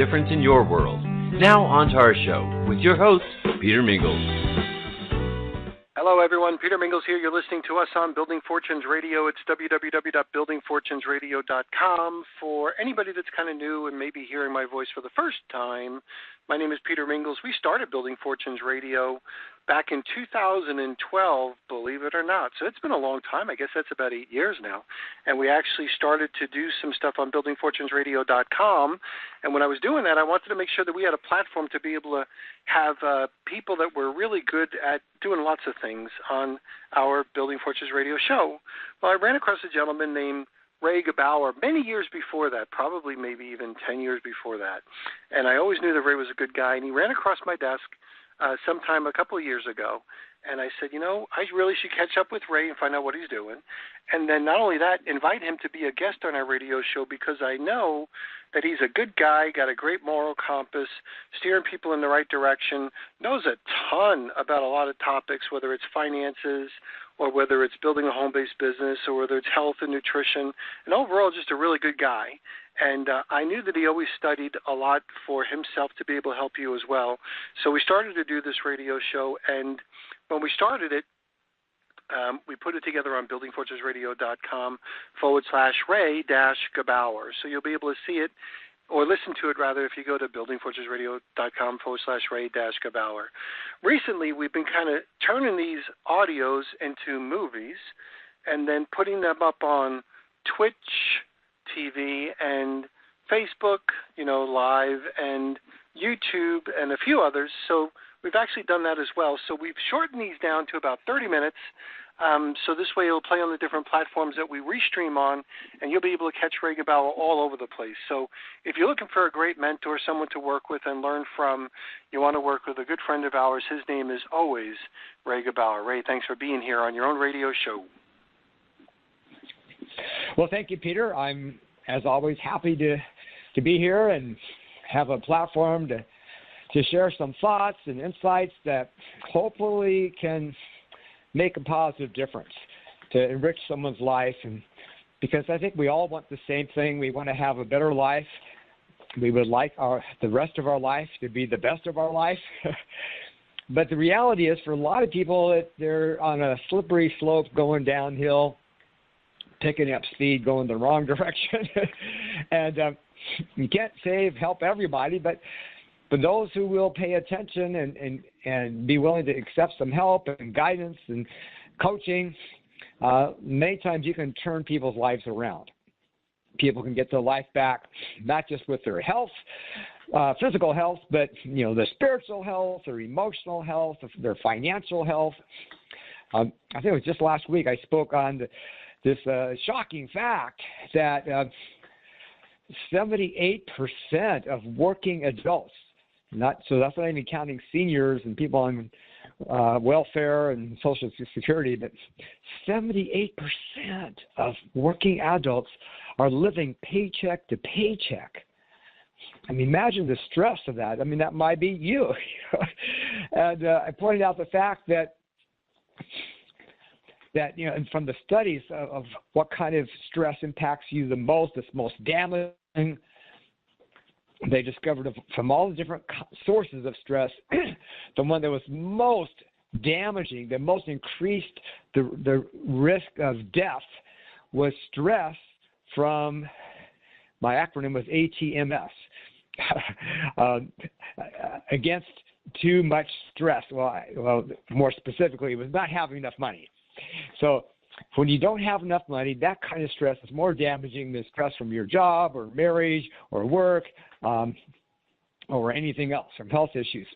difference in your world. Now on to our show with your host, Peter Mingils. Hello, everyone. Peter Mingils here. You're listening to us on Building Fortunes Radio. It's www.buildingfortunesradio.com. For anybody that's kind of new and maybe hearing my voice for the first time, my name is Peter Mingils. We started Building Fortunes Radio back in 2012, believe it or not. So it's been a long time. I guess that's about 8 years now. And we actually started to do some stuff on buildingfortunesradio.com. And when I was doing that, I wanted to make sure that we had a platform to be able to have people that were really good at doing lots of things on our Building Fortunes Radio show. Well, I ran across a gentleman named Ray Gebauer many years before that, probably maybe even 10 years before that. And I always knew that Ray was a good guy. And he ran across my desk sometime a couple of years ago. And I said, I really should catch up with Ray and find out what he's doing. And then not only that, invite him to be a guest on our radio show because I know that he's a good guy, got a great moral compass, steering people in the right direction, knows a ton about a lot of topics, whether it's finances or whether it's building a home-based business or whether it's health and nutrition, and overall just a really good guy. And I knew that he always studied a lot for himself to be able to help you as well. So we started to do this radio show, and when we started it, we put it together on buildingfortunesradio.com/Ray-Gebauer. So you'll be able to see it or listen to it, rather, if you go to buildingfortunesradio.com/Ray-Gebauer. Recently, we've been kind of turning these audios into movies and then putting them up on Twitch TV and Facebook, live, and YouTube and a few others. So we've actually done that as well. So we've shortened these down to about 30 minutes. So this way it'll play on the different platforms that we restream on, and you'll be able to catch Ray Gebauer all over the place. So if you're looking for a great mentor, someone to work with and learn from, you want to work with a good friend of ours, his name is always Ray Gebauer. Ray, thanks for being here on your own radio show. Well, thank you, Peter. I'm, as always, happy to be here and have a platform to share some thoughts and insights that hopefully can make a positive difference, to enrich someone's life. And because I think we all want the same thing. We want to have a better life. We would like the rest of our life to be the best of our life. But the reality is, for a lot of people, they're on a slippery slope going downhill, picking up speed, going the wrong direction. And you can't help everybody, but those who will pay attention and be willing to accept some help and guidance and coaching, many times you can turn people's lives around. People can get their life back, not just with their health, physical health, but their spiritual health, their emotional health, their financial health. I think it was just last week I spoke on this shocking fact that 78% of working adults, that's not even counting seniors and people on welfare and Social Security, but 78% of working adults are living paycheck to paycheck. I mean, imagine the stress of that. I mean, that might be you. And I pointed out the fact that and from the studies of what kind of stress impacts you the most, it's most damaging, they discovered from all the different sources of stress, the one that was most damaging, that most increased the risk of death was stress from, my acronym was ATMS, against too much stress. Well, more specifically, it was not having enough money. So when you don't have enough money, that kind of stress is more damaging than stress from your job or marriage or work or anything else, from health issues.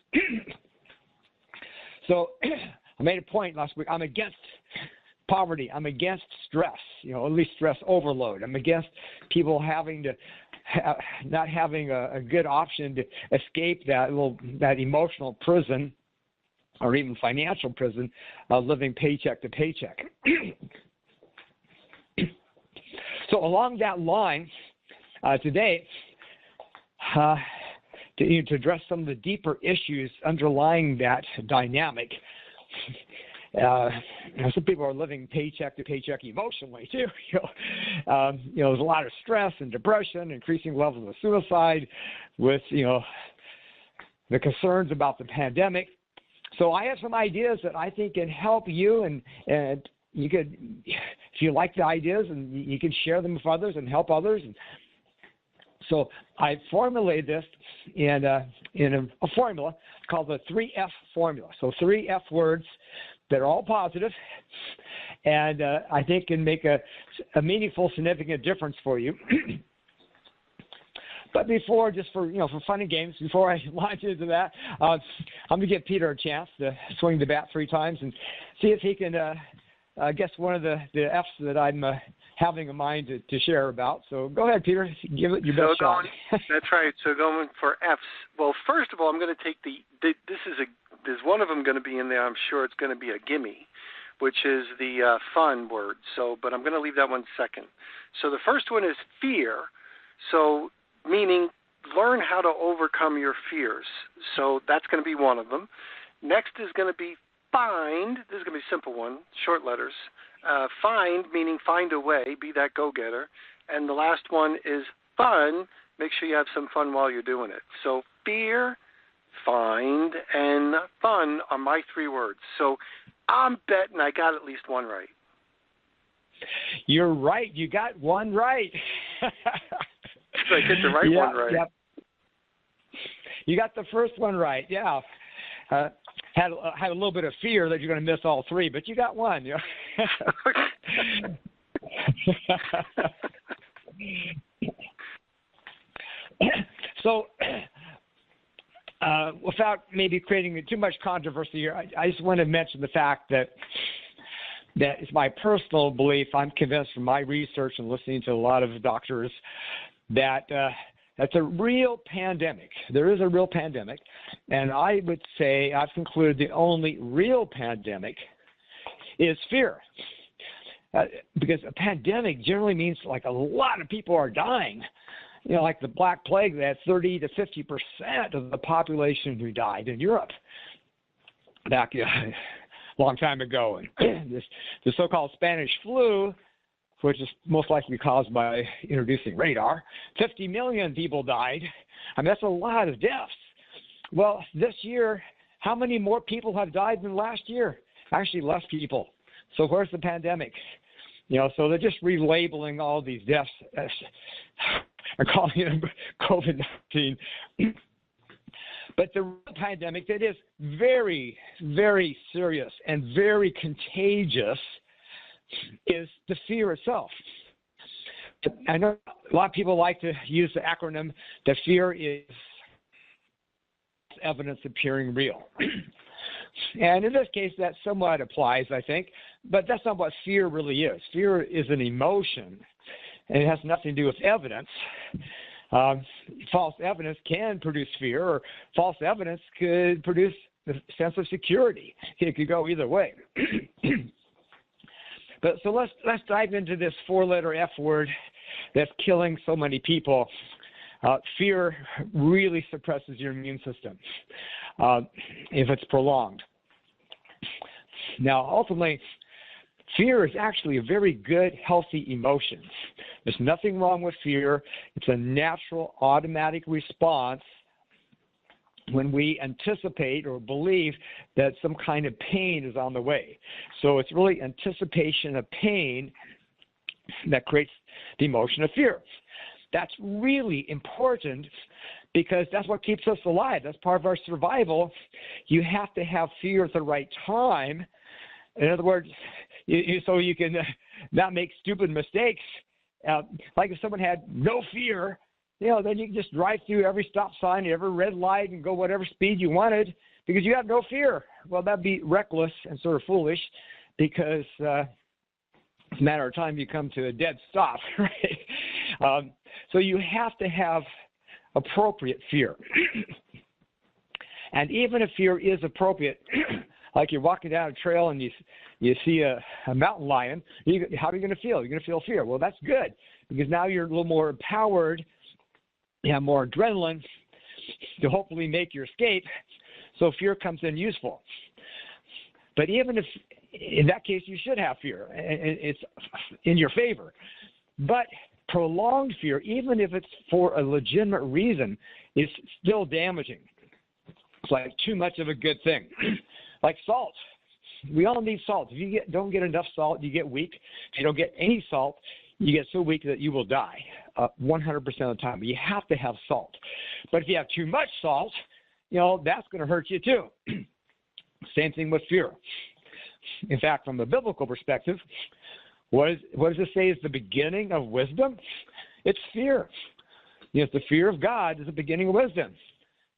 So I made a point last week. I'm against poverty. I'm against stress, at least stress overload. I'm against people having to not having a good option to escape that emotional prison or even financial prison, living paycheck to paycheck. So along that line, today, to address some of the deeper issues underlying that dynamic, Some people are living paycheck to paycheck emotionally too. There's a lot of stress and depression, increasing levels of suicide, with the concerns about the pandemic. So I have some ideas that I think can help you, and you could, if you like the ideas, and you can share them with others and help others. So I formulated this in a formula called the 3F formula. So 3 F words that are all positive, and I think can make a meaningful, significant difference for you. But before, just for fun and games, before I launch into that, I'm going to give Peter a chance to swing the bat 3 times and see if he can guess one of the F's that I'm having in mind to share about. So go ahead, Peter. Give it your best shot. That's right. So going for F's. Well, first of all, I'm going to take there's one of them going to be in there. I'm sure it's going to be a gimme, which is the fun word. But I'm going to leave that one second. So the first one is fear. So meaning learn how to overcome your fears. So that's going to be one of them. Next is going to be find. This is going to be a simple one, short letters. Find, meaning find a way, be that go-getter. And the last one is fun. Make sure you have some fun while you're doing it. So fear, find, and fun are my 3 words. So I'm betting I got at least one right. You're right. You got one right. So I get the right one right. Yep. You got the first one right. Yeah. Had a little bit of fear that you're going to miss all 3, but you got one. So, without maybe creating too much controversy here, I just want to mention the fact that it's my personal belief. I'm convinced from my research and listening to a lot of doctors that that's a real pandemic. There is a real pandemic, and I would say I've concluded the only real pandemic is fear. Because a pandemic generally means like a lot of people are dying. Like the Black Plague, that 30 to 50% of the population who died in Europe back a long time ago. And the so-called Spanish flu, which is most likely caused by introducing radar, 50 million people died. I mean, that's a lot of deaths. Well, this year, how many more people have died than last year? Actually, less people. So where's the pandemic? So they're just relabeling all these deaths as and calling it COVID-19. But the real pandemic that is very, very serious and very contagious is the fear itself. I know a lot of people like to use the acronym, the fear is evidence appearing real. And in this case, that somewhat applies, I think, but that's not what fear really is. Fear is an emotion, and it has nothing to do with evidence. False evidence can produce fear, or false evidence could produce a sense of security. It could go either way. But so let's dive into this 4-letter F word that's killing so many people. Fear really suppresses your immune system if it's prolonged. Now, ultimately, fear is actually a very good, healthy emotion. There's nothing wrong with fear. It's a natural, automatic response when we anticipate or believe that some kind of pain is on the way. So it's really anticipation of pain that creates the emotion of fear. That's really important because that's what keeps us alive. That's part of our survival. You have to have fear at the right time. In other words, so you can not make stupid mistakes. Like if someone had no fear, then you can just drive through every stop sign, every red light, and go whatever speed you wanted because you have no fear. Well, that'd be reckless and sort of foolish because it's a matter of time you come to a dead stop, right? So you have to have appropriate fear. And even if fear is appropriate, like you're walking down a trail and you see a mountain lion, how are you going to feel? You're going to feel fear. Well, that's good because now you're a little more empowered. You have more adrenaline to hopefully make your escape. So fear comes in useful. But even if in that case, you should have fear, and it's in your favor. But prolonged fear, even if it's for a legitimate reason, is still damaging. It's like too much of a good thing. Like salt. We all need salt. If you don't get enough salt, you get weak. If you don't get any salt, you get so weak that you will die 100% of the time. You have to have salt. But if you have too much salt, that's going to hurt you too. Same thing with fear. In fact, from a biblical perspective, what does it say is the beginning of wisdom? It's fear. It's the fear of God is the beginning of wisdom.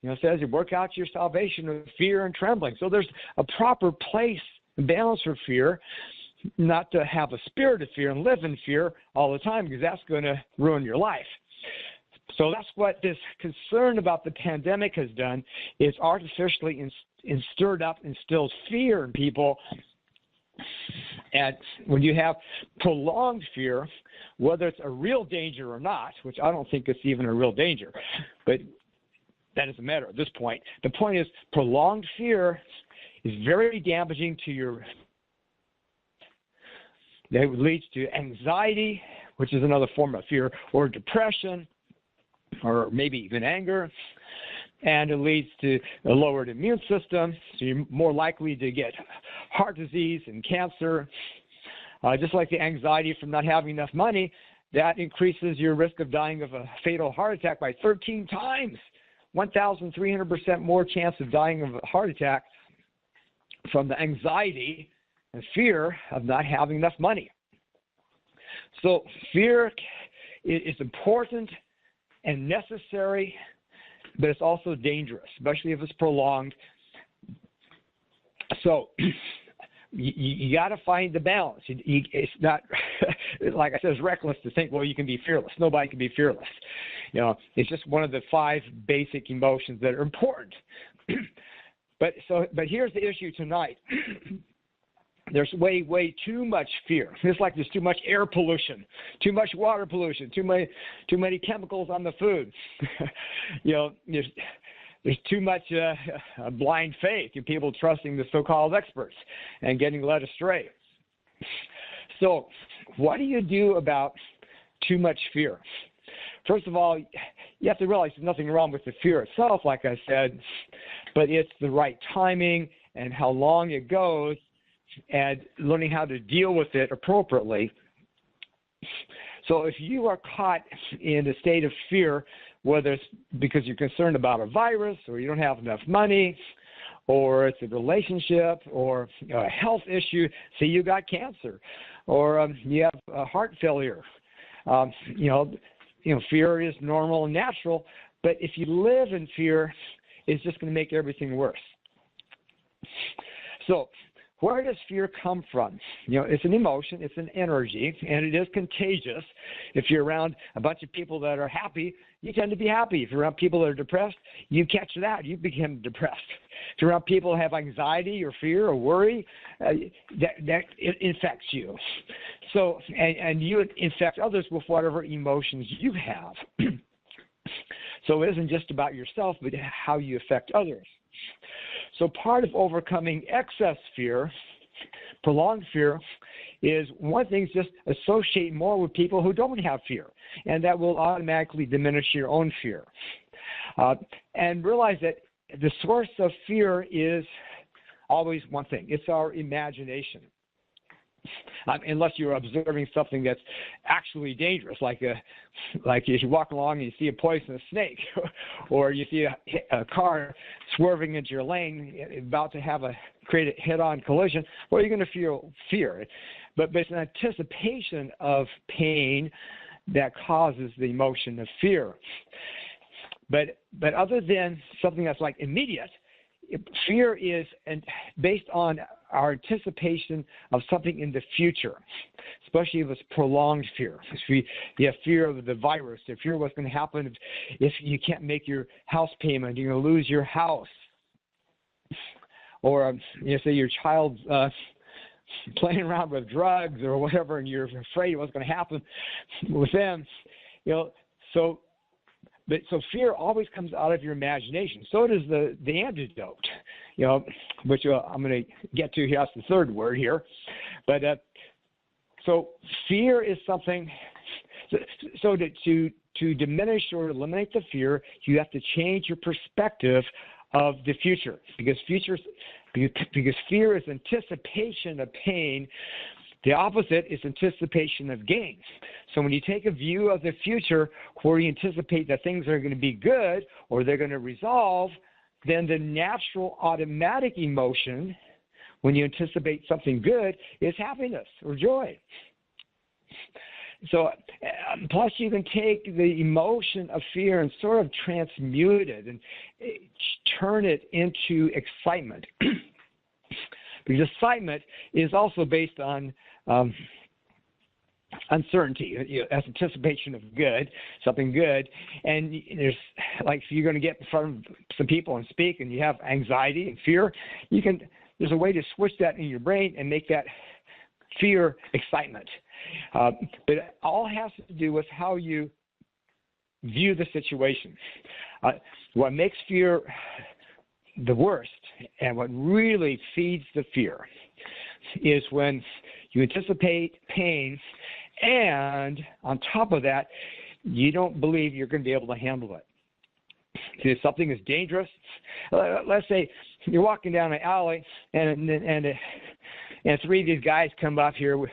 It says you work out your salvation with fear and trembling. So there's a proper place and balance for fear, not to have a spirit of fear and live in fear all the time, because that's going to ruin your life. So that's what this concern about the pandemic has done. It's artificially instilled fear in people. And when you have prolonged fear, whether it's a real danger or not, which I don't think it's even a real danger, but that doesn't matter at this point. The point is, prolonged fear is very damaging to your. That leads to anxiety, which is another form of fear, or depression, or maybe even anger. And it leads to a lowered immune system, so you're more likely to get heart disease and cancer. Just like the anxiety from not having enough money, that increases your risk of dying of a fatal heart attack by 13 times. 1,300% more chance of dying of a heart attack from the anxiety and fear of not having enough money. So fear is important and necessary, but it's also dangerous, especially if it's prolonged. So you got to find the balance. It's not, like I said, it's reckless to think, well, you can be fearless. Nobody can be fearless. It's just one of the 5 basic emotions that are important. But here's the issue tonight. There's way too much fear. It's like there's too much air pollution, too much water pollution, too many chemicals on the food. There's too much blind faith in people trusting the so-called experts and getting led astray. So what do you do about too much fear? First of all, you have to realize there's nothing wrong with the fear itself, like I said, but it's the right timing and how long it goes and learning how to deal with it appropriately. So if you are caught in a state of fear, whether it's because you're concerned about a virus or you don't have enough money, or it's a relationship or a health issue, say you got cancer, or you have a heart failure, fear is normal and natural, but if you live in fear, it's just going to make everything worse. So where does fear come from? It's an emotion, it's an energy, and it is contagious. If you're around a bunch of people that are happy, you tend to be happy. If you're around people that are depressed, you catch that, you become depressed. If you're around people that have anxiety or fear or worry, that it infects you. So, and you infect others with whatever emotions you have. So it isn't just about yourself, but how you affect others. So part of overcoming excess fear, prolonged fear, is one thing is just associate more with people who don't have fear, and that will automatically diminish your own fear. And realize that the source of fear is always one thing. It's our imagination. Unless you're observing something that's actually dangerous, like if you walk along and you see a poisonous snake, or you see a car swerving into your lane about to create a head-on collision, well, you're going to feel fear. But it's an anticipation of pain that causes the emotion of fear. But other than something that's like immediate, fear is based on our anticipation of something in the future, especially if it's prolonged fear. If you have fear of the virus, if fear of what's going to happen if you can't make your house payment, you're going to lose your house. Or say your child's playing around with drugs or whatever, and you're afraid of what's going to happen with them. So fear always comes out of your imagination. So does the antidote. which I'm going to get to here. That's the third word here. But so fear is something. So to diminish or eliminate the fear, you have to change your perspective of the future, because fear is anticipation of pain. The opposite is anticipation of gain. So when you take a view of the future where you anticipate that things are going to be good or they're going to resolve, then the natural automatic emotion when you anticipate something good is happiness or joy. So plus you can take the emotion of fear and sort of transmute it and turn it into excitement. Because excitement is also based on uncertainty, as anticipation of good, something good. And there's like if you're going to get in front of some people and speak, and you have anxiety and fear, there's a way to switch that in your brain and make that fear excitement. But it all has to do with how you view the situation. What makes fear the worst and what really feeds the fear is when you anticipate pain, and on top of that, you don't believe you're going to be able to handle it. See, if something is dangerous, let's say you're walking down an alley and three of these guys come up here with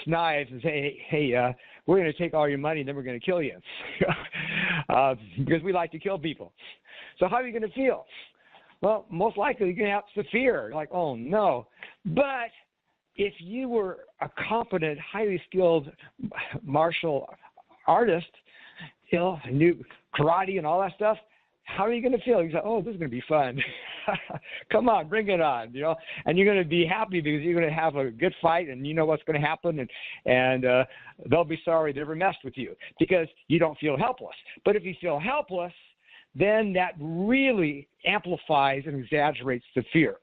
knives and say, hey, we're going to take all your money and then we're going to kill you because we like to kill people. So how are you going to feel? Well, most likely you're going to have some fear, like, oh, no. But if you were a competent, highly skilled martial artist, knew karate and all that stuff, how are you going to feel? You say, oh, this is going to be fun. Come on, bring it on, and you're going to be happy because you're going to have a good fight and you know what's going to happen, and they'll be sorry they ever messed with you because you don't feel helpless. But if you feel helpless, then that really amplifies and exaggerates the fear.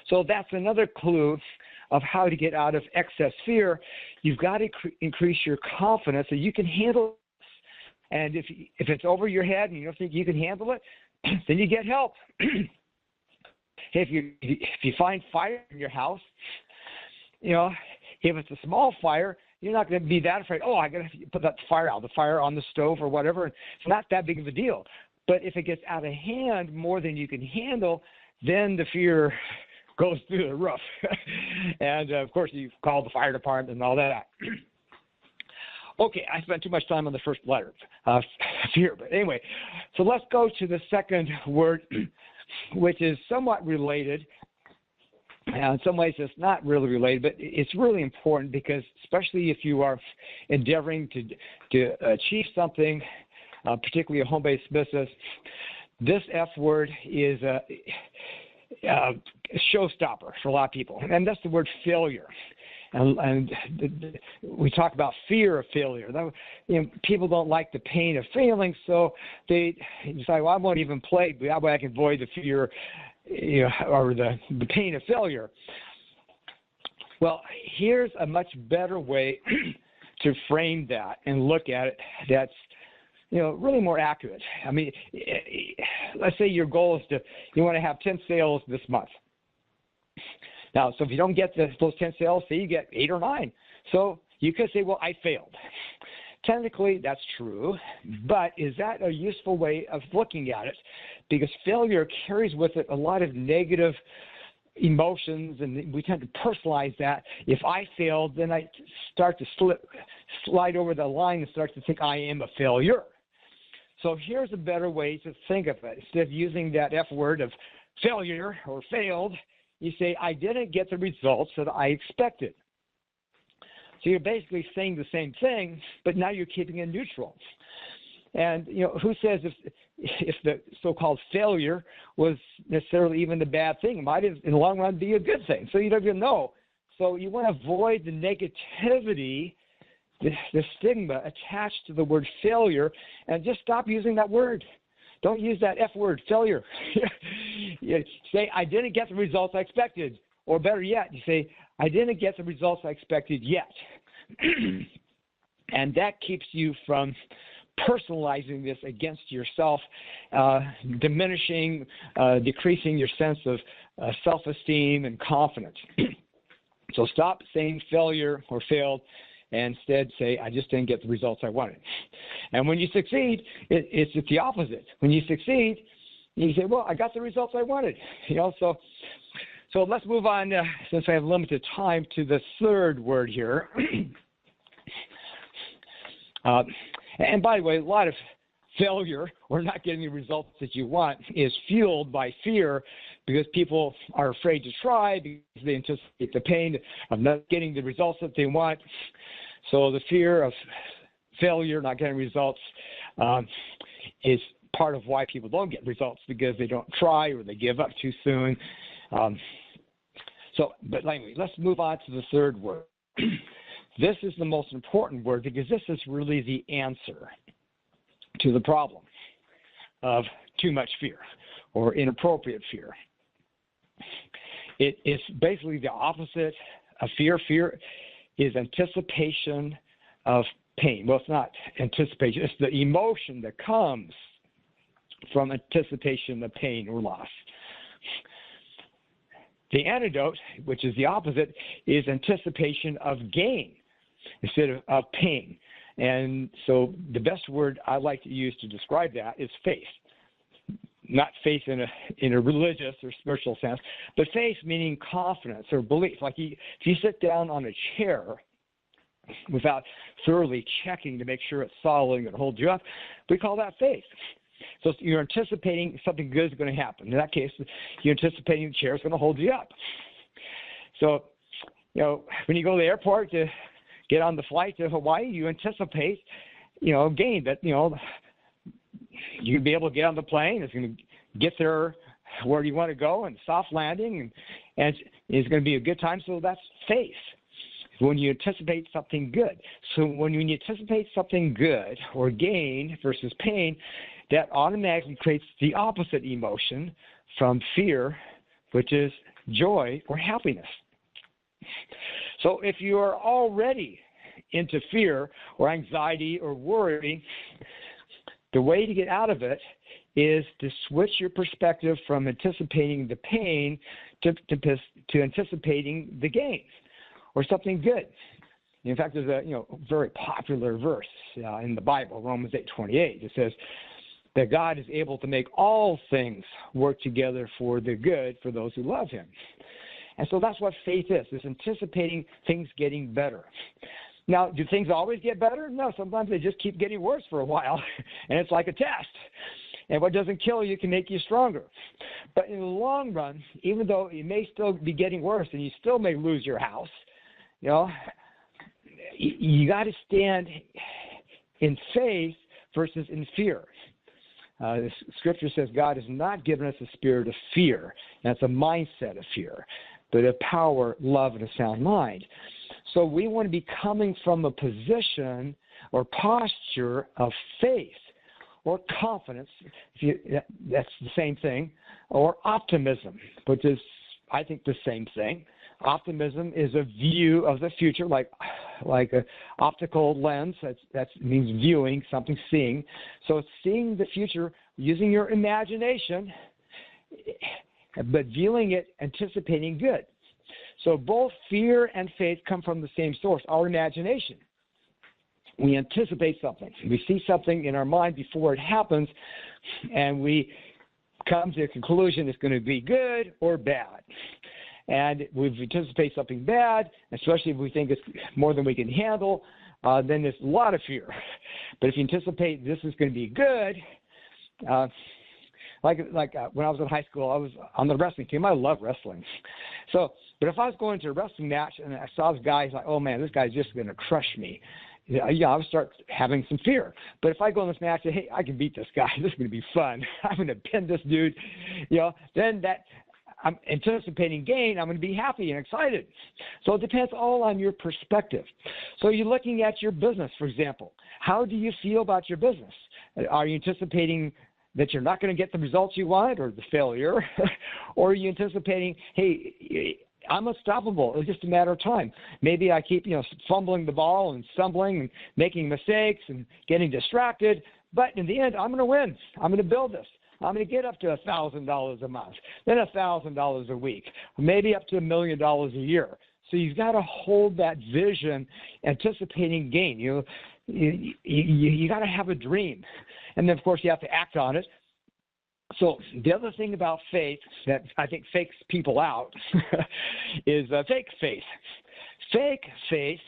So that's another clue of how to get out of excess fear. You've got to increase your confidence that you can handle this. And if it's over your head and you don't think you can handle it, then you get help. If you find fire in your house, if it's a small fire, you're not going to be that afraid. Oh, I got to put that fire out, the fire on the stove or whatever. It's not that big of a deal. But if it gets out of hand more than you can handle, then the fear goes through the roof. And, of course, you call the fire department and all that. Okay, I spent too much time on the first letter, fear. But anyway, so let's go to the second word, which is somewhat related. In some ways, it's not really related, but it's really important because, especially if you are endeavoring to achieve something, particularly a home-based business, this F word is a showstopper for a lot of people, and that's the word failure. And we talk about fear of failure. People don't like the pain of failing, so they decide, well, I won't even play, but that way I can avoid the fear, or the pain of failure. Well, here's a much better way to frame that and look at it that's really more accurate. I mean, let's say your goal is you want to have 10 sales this month. Now, so if you don't get those 10 sales, say you get 8 or 9. So you could say, well, I failed. Technically, that's true, but is that a useful way of looking at it? Because failure carries with it a lot of negative emotions, and we tend to personalize that. If I failed, then I start to slide over the line and start to think I am a failure. So here's a better way to think of it. Instead of using that F word of failure or failed, you say, I didn't get the results that I expected. So you're basically saying the same thing, but now you're keeping it neutral. And, who says if the so-called failure was necessarily even the bad thing? It might, in the long run, be a good thing. So you don't even know. So you want to avoid the negativity, the stigma attached to the word failure, and just stop using that word. Don't use that F word, failure. You say, I didn't get the results I expected. Or better yet, you say, I didn't get the results I expected yet. And that keeps you from personalizing this against yourself, diminishing, decreasing your sense of self-esteem and confidence. So stop saying failure or failed, and instead say, I just didn't get the results I wanted. And when you succeed, it's the opposite. When you succeed, you say, well, I got the results I wanted. So let's move on, since I have limited time, to the third word here. And by the way, a lot of failure or not getting the results that you want is fueled by fear, because people are afraid to try because they anticipate the pain of not getting the results that they want. So the fear of failure, not getting results, is part of why people don't get results, because they don't try or they give up too soon. But anyway, let's move on to the third word. This is the most important word, because this is really the answer to the problem of too much fear or inappropriate fear. It's basically the opposite of fear. Fear is anticipation of pain. Well, it's not anticipation. It's the emotion that comes from anticipation of pain or loss. The antidote, which is the opposite, is anticipation of gain instead of pain. And so the best word I like to use to describe that is faith. Not faith in a religious or spiritual sense, but faith meaning confidence or belief. Like if you sit down on a chair without thoroughly checking to make sure it's solid and holds you up, we call that faith. So you're anticipating something good is going to happen. In that case, you're anticipating the chair is going to hold you up. So, when you go to the airport to get on the flight to Hawaii, you anticipate, gain that, you'll be able to get on the plane. It's going to get there where you want to go and soft landing, and it's going to be a good time. So that's faith, when you anticipate something good. So when you anticipate something good or gain versus pain, that automatically creates the opposite emotion from fear, which is joy or happiness. So if you are already into fear or anxiety or worry, the way to get out of it is to switch your perspective from anticipating the pain to anticipating the gains or something good. In fact, there's a very popular verse in the Bible, Romans 8:28. It says that God is able to make all things work together for the good for those who love Him. And so that's what faith is. It's anticipating things getting better. Now, do things always get better? No, sometimes they just keep getting worse for a while, and it's like a test. And what doesn't kill you can make you stronger. But in the long run, even though it may still be getting worse and you still may lose your house, you got to stand in faith versus in fear. The scripture says God has not given us a spirit of fear. That's a mindset of fear, but of power, love, and a sound mind. So we want to be coming from a position or posture of faith or confidence. That's the same thing. Or optimism, which is, I think, the same thing. Optimism is a view of the future, like an optical lens. That means viewing, something seeing. So it's seeing the future using your imagination, but viewing it, anticipating good. So both fear and faith come from the same source, our imagination. We anticipate something. We see something in our mind before it happens, and we come to a conclusion it's going to be good or bad. And if we anticipate something bad, especially if we think it's more than we can handle, then there's a lot of fear. But if you anticipate this is going to be good, like when I was in high school, I was on the wrestling team. I love wrestling. But if I was going to a wrestling match and I saw this guy, like, oh man, this guy's just going to crush me. I would start having some fear. But if I go in this match and say, hey, I can beat this guy. This is going to be fun. I'm going to pin this dude. Then that I'm anticipating gain. I'm going to be happy and excited. So it depends all on your perspective. So you're looking at your business, for example. How do you feel about your business? Are you anticipating that you're not going to get the results you want or the failure? Or are you anticipating, hey, I'm unstoppable. It's just a matter of time. Maybe I keep, fumbling the ball and stumbling and making mistakes and getting distracted. But in the end, I'm going to win. I'm going to build this. I'm going to get up to $1,000 a month, then $1,000 a week, maybe up to $1 million a year. So you've got to hold that vision, anticipating gain. You got to have a dream. And then, of course, you have to act on it. So the other thing about faith that I think fakes people out is fake faith. Fake faith,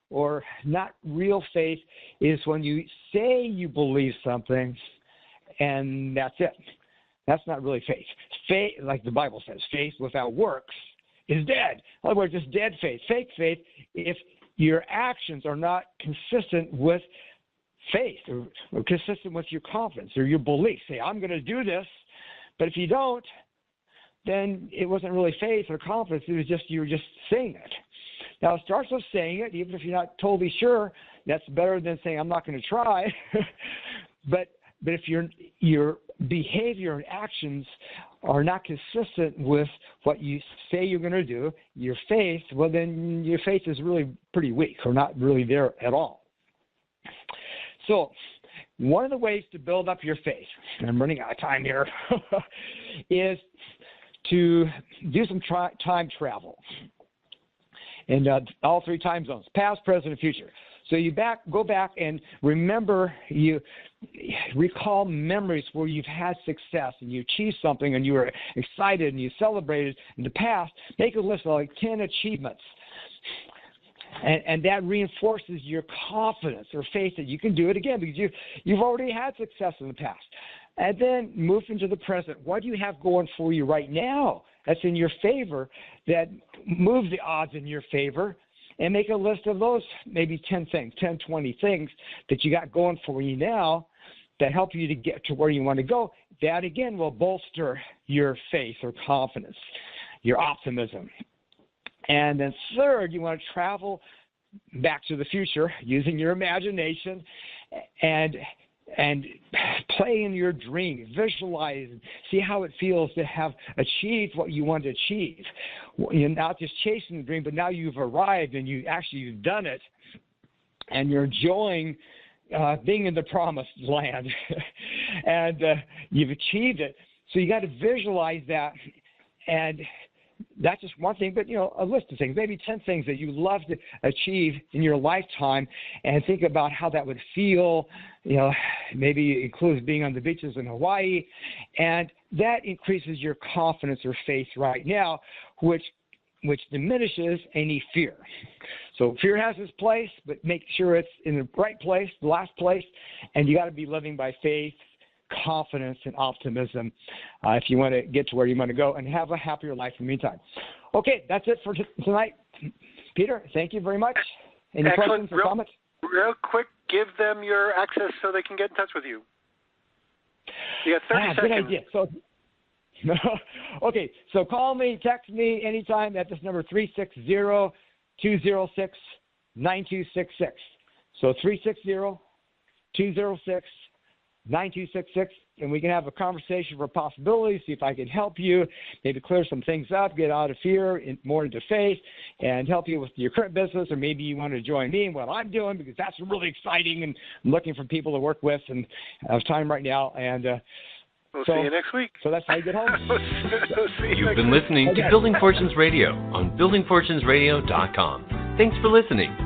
or not real faith, is when you say you believe something and that's it. That's not really faith. Faith, like the Bible says, faith without works is dead. In other words, it's dead faith. Fake faith, if your actions are not consistent with faith or consistent with your confidence or your belief. Say, I'm going to do this, but if you don't, then it wasn't really faith or confidence. It was just you were just saying it. Now, it starts with saying it, even if you're not totally sure. That's better than saying, I'm not going to try. But if your behavior and actions are not consistent with what you say you're going to do, your faith, well, then your faith is really pretty weak or not really there at all. So one of the ways to build up your faith, and I'm running out of time here, is to do some time travel in all three time zones, past, present, and future. So you go back and you recall memories where you've had success and you achieved something and you were excited and you celebrated in the past. Make a list of like 10 achievements. And that reinforces your confidence or faith that you can do it again because you've already had success in the past. And then move into the present. What do you have going for you right now that's in your favor, that move the odds in your favor? And make a list of those, maybe 10 things, 10, 20 things that you got going for you now that help you to get to where you want to go. That, again, will bolster your faith or confidence, your optimism. And then third, you want to travel back to the future using your imagination and play in your dream, visualize, see how it feels to have achieved what you want to achieve. You're not just chasing the dream, but now you've arrived and you've done it, and you're enjoying being in the promised land, and you've achieved it. So you got to visualize that, and that's just one thing, but, a list of things, maybe 10 things that you love to achieve in your lifetime, and think about how that would feel. Maybe it includes being on the beaches in Hawaii, and that increases your confidence or faith right now, which diminishes any fear. So fear has its place, but make sure it's in the right place, the last place, and you got to be living by faith, confidence, and optimism if you want to get to where you want to go and have a happier life in the meantime. Okay, that's it for tonight. Peter, thank you very much. Any questions or comments? Real quick, give them your access so they can get in touch with you. You got 30 seconds. Good idea. So, okay, so call me, text me anytime at this number, 360-206-9266. So 360-206-9266, and we can have a conversation for possibilities, see if I can help you, maybe clear some things up, get out of fear, more into faith, and help you with your current business, or maybe you want to join me in what I'm doing because that's really exciting, and I'm looking for people to work with, and I have time right now, and we'll see you next week. So that's how you get home. You've been listening to Building Fortunes Radio on buildingfortunesradio.com. Thanks for listening.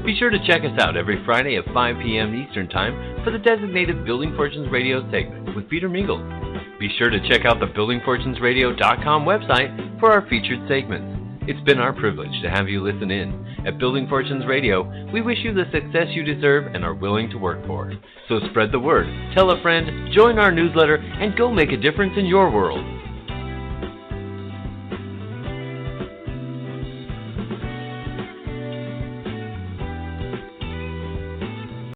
Be sure to check us out every Friday at 5 p.m. Eastern Time for the designated Building Fortunes Radio segment with Peter Mingils. Be sure to check out the buildingfortunesradio.com website for our featured segments. It's been our privilege to have you listen in. At Building Fortunes Radio, we wish you the success you deserve and are willing to work for. So spread the word, tell a friend, join our newsletter, and go make a difference in your world.